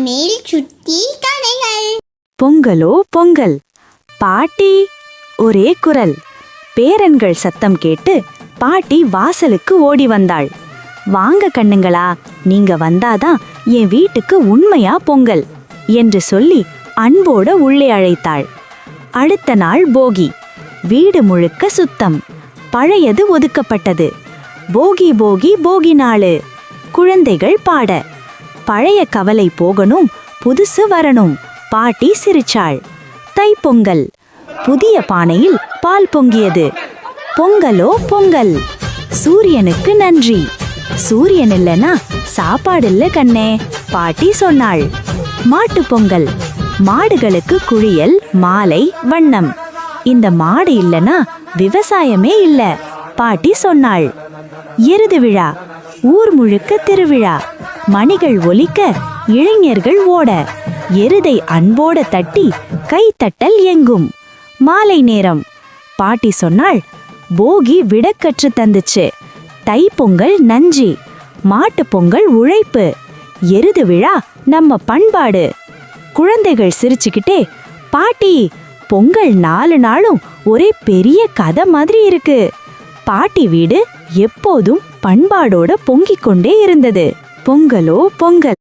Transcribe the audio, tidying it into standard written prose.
சமையல் சுட்டி கதைகள். பொங்கலோ பொங்கல். பாட்டி ஒரே குரல். பேரன்கள் சத்தம் கேட்டு பாட்டி வாசலுக்கு ஓடி வந்தாள். வாங்க கண்ணுங்களா, நீங்க வந்தாதான் என் வீட்டுக்கு உண்மையா பொங்கல் என்று சொல்லி அன்போட உள்ளே அழைத்தாள். அடுத்த நாள் போகி. வீடு முழுக்க சுத்தம். பழையது ஒதுக்கப்பட்டது. போகி போகி போகி நாளு. குழந்தைகள் பாட. பழைய கவலை போகணும், புதுசு வரணும். பாட்டி சிரிச்சாள். தைப்பொங்கல். புதிய பானையில் பால் பொங்கியது. பொங்கலோ பொங்கல். சூரியனுக்கு நன்றி. சூரியன் இல்லனா சாப்பாடு இல்ல கண்ணே, பாட்டி சொன்னாள். மாட்டு பொங்கல். மாடுகளுக்கு குளியல், மாலை, வண்ணம். இந்த மாடு இல்லனா விவசாயமே இல்ல, பாட்டி சொன்னாள். எருது விழா. ஊர் முழுக்க திருவிழா. மணிகள் ஒலிக்க, இளைஞர்கள் ஓட. எருதை அன்போட தட்டி கைத்தட்டல் எங்கும். மாலை நேரம். பாட்டி சொன்னாள். போகி விடக்கற்று தந்துச்சு. தைப்பொங்கல் நஞ்சி. மாட்டு பொங்கல் உழைப்பு. எருது விழா நம்ம பண்பாடு. குழந்தைகள் சிரிச்சுக்கிட்டே, பாட்டி பொங்கல் 4 நாளும் ஒரே பெரிய கதை மாதிரி இருக்கு. பாட்டி வீடு எப்போதும் பண்பாடோட பொங்கிக் கொண்டே இருந்தது. பொங்கலோ பொங்கல்.